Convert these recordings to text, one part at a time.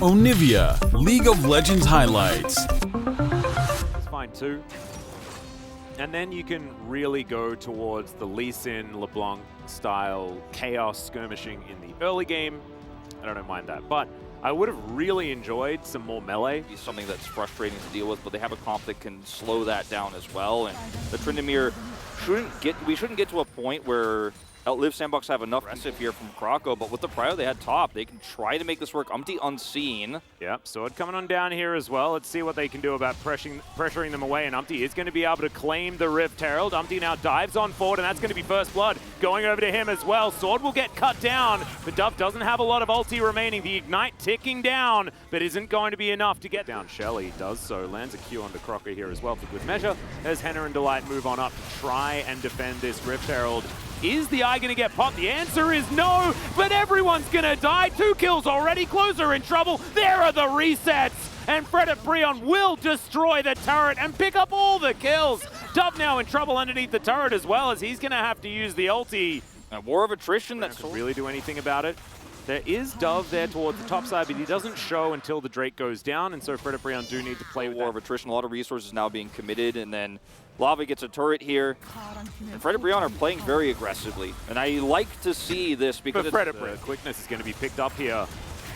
Onivia, League of Legends highlights. It's fine too. And then you can really go towards the Lee Sin, LeBlanc style chaos skirmishing in the early game. I don't mind that, but I would have really enjoyed some more melee. It's something that's frustrating to deal with, but they have a comp that can slow that down as well. And the Tryndamere we shouldn't get to a point where Liiv SANDBOX have enough aggressive here from Kroko, but with the prio they had top, they can try to make this work. Umpty unseen. Yep, Sword coming on down here as well. Let's see what they can do about pressuring them away, and Umpty is going to be able to claim the Rift Herald. Umpty now dives on forward, and that's going to be first blood going over to him as well. Sword will get cut down, but Dove doesn't have a lot of ulti remaining. The Ignite ticking down, but isn't going to be enough to get down. Shelly does so, lands a Q onto Kroko here as well for good measure, as Henna and Delight move on up to try and defend this Rift Herald. Is the eye going to get popped? The answer is no, but everyone's going to die. 2 kills already. Closer in trouble. There are the resets, and Fredit BRION will destroy the turret and pick up all the kills. Dove now in trouble underneath the turret as well, as he's going to have to use the ulti. A war of attrition that doesn't really do anything about it. There is Dove there towards the top side, but he doesn't show until the Drake goes down, and so Fredit BRION do need to play with war of attrition. A lot of resources now being committed, and then Lava gets a turret here. And Fredit BRION are playing very aggressively, and I like to see this because Fredit BRION quickness is going to be picked up here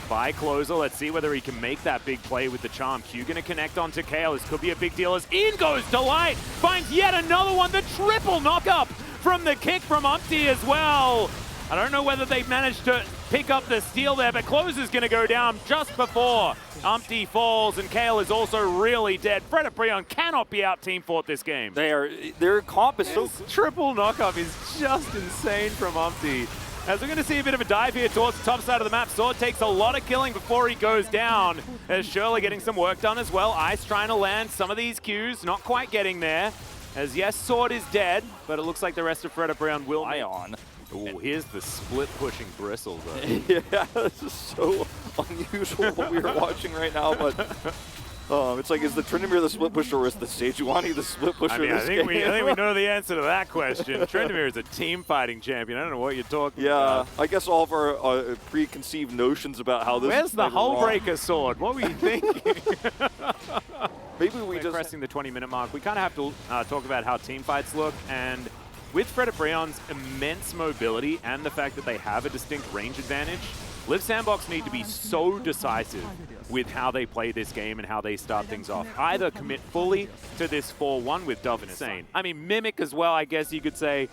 by Closer. Let's see whether he can make that big play with the charm. Q going to connect onto Kale. This could be a big deal as in goes Delight. Finds yet another one. The triple knock-up from the kick from Umpty as well. I don't know whether they managed to pick up the steal there, but Closer's going to go down just before Umpty falls, and Kale is also really dead. Fredit BRION cannot be out team fought this game. Their comp is so good. Triple knockup is just insane from Umpty. As we're going to see a bit of a dive here towards the top side of the map. Sword takes a lot of killing before he goes down, as Shirley getting some work done as well. Ice trying to land some of these Qs, not quite getting there. As yes, Sword is dead, but it looks like the rest of Fredit BRION will eye on. Ooh, here's the split-pushing bristle, though. Yeah, this is so unusual what we are watching right now, but it's like, is the Tryndamere the split pusher or is the Sejuani the split pusher? I mean, I think we know the answer to that question. Tryndamere is a team-fighting champion. I don't know what you're talking about. Yeah, I guess all of our preconceived notions about how this Where's the Hullbreaker sword? What were you thinking? Maybe we're just pressing the 20-minute mark. We kind of have to talk about how team fights look, and with Fredit BRION's immense mobility and the fact that they have a distinct range advantage, Liiv SANDBOX need to be so decisive with how they play this game and how they start things off. Either commit fully to this 4-1 with Dove insane. I mean, Mimic as well, I guess you could say.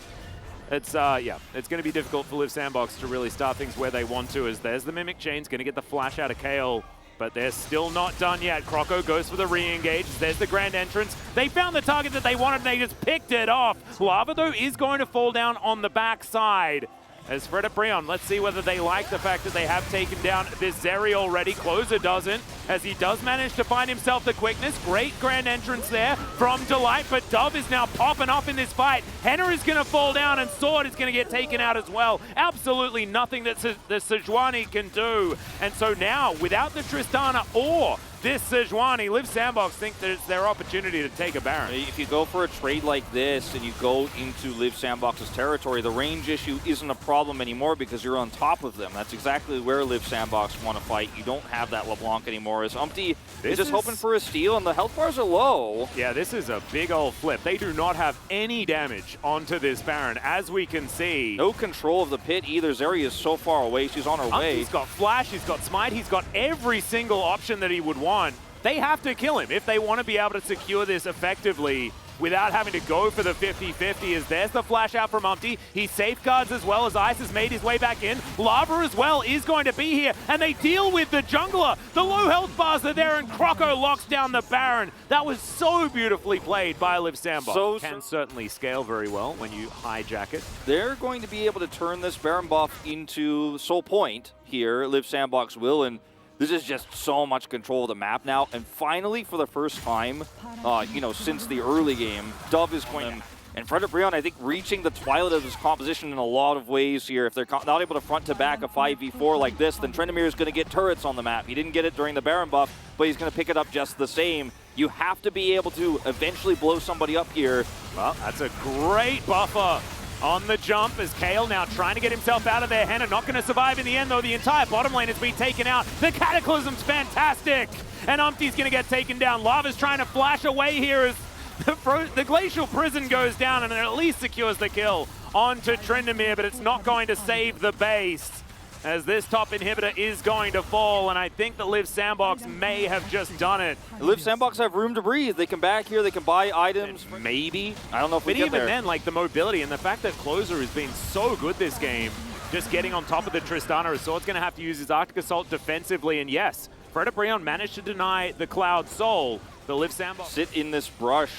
It's yeah, it's going to be difficult for Liiv SANDBOX to really start things where they want to, as there's the Mimic chains, going to get the flash out of Kale. But they're still not done yet. Kroko goes for the re-engage. There's the grand entrance. They found the target that they wanted, and they just picked it off. Lava, though, is going to fall down on the backside. As Fredit BRION, let's see whether they like the fact that they have taken down this Zeri already. Closer doesn't, as he does manage to find himself the quickness. Great grand entrance there from Delight, but Dove is now popping off in this fight. Henna is going to fall down, and Sword is going to get taken out as well. Absolutely nothing that the Sejuani can do. And so now, without the Tristana or this Sejuani, Liiv SANDBOX think that it's their opportunity to take a Baron. If you go for a trade like this and you go into Liiv SANDBOX's territory, the range issue isn't a problem anymore because you're on top of them. That's exactly where Liiv SANDBOX want to fight. You don't have that LeBlanc anymore. As Umpty is just hoping for a steal, and the health bars are low. Yeah, this is a big old flip. They do not have any damage onto this Baron, as we can see. No control of the pit either. Zeri is so far away. She's on her way. He's got Flash, he's got Smite, he's got every single option that he would want. They have to kill him if they want to be able to secure this effectively without having to go for the 50-50. As there's the flash out from Umpty. He safeguards as well, as Ice has made his way back in. Lava as well is going to be here, and they deal with the jungler. The low health bars are there, and Kroko locks down the Baron. That was so beautifully played by Liiv SANDBOX. Can certainly scale very well when you hijack it. They're going to be able to turn this Baron buff into Soul Point here. Liiv SANDBOX will, and this is just so much control of the map now. And finally, for the first time, since the early game, Dove is going, and Fredit BRION, I think, reaching the twilight of his composition in a lot of ways here. If they're not able to front to back a 5v4 like this, then Tryndamere is going to get turrets on the map. He didn't get it during the Baron buff, but he's going to pick it up just the same. You have to be able to eventually blow somebody up here. Well, that's a great buffer on the jump as Kale now trying to get himself out of there. Henna not going to survive in the end, though. The entire bottom lane has been taken out. The Cataclysm's fantastic. And Umpty's going to get taken down. Lava's trying to flash away here as the Glacial Prison goes down and it at least secures the kill onto Tryndamere, but it's not going to save the base as this top inhibitor is going to fall, and I think the Liiv SANDBOX may have just done it. The Liiv SANDBOX have room to breathe. They can back here, they can buy items. Maybe. I don't know if we but get even there. then, like the mobility and the fact that Closer has been so good this game, just getting on top of the Tristana, as Sword's going to have to use his Arctic Assault defensively, and yes, Fredit BRION managed to deny the Cloud Soul. The Liiv SANDBOX sit in this brush.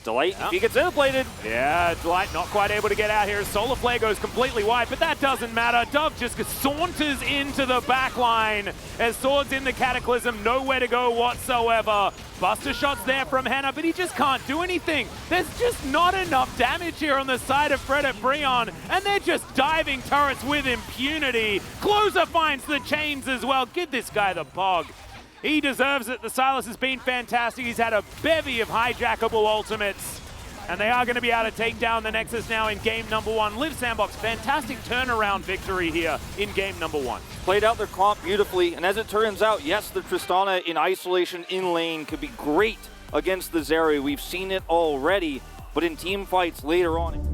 Delight, if he gets interplated. Yeah, Delight not quite able to get out here. Solar Flare goes completely wide, but that doesn't matter. Dove just saunters into the back line as Sword's in the Cataclysm, nowhere to go whatsoever. Buster shots there from Henna, but he just can't do anything. There's just not enough damage here on the side of Fredit BRION, and they're just diving turrets with impunity. Closer finds the chains as well. Give this guy the pog. He deserves it. The Silas has been fantastic. He's had a bevy of hijackable ultimates. And they are going to be able to take down the Nexus now in game number 1. Liiv SANDBOX, fantastic turnaround victory here in game number 1. Played out their comp beautifully. And as it turns out, yes, the Tristana in isolation in lane could be great against the Zeri. We've seen it already. But in team fights later on...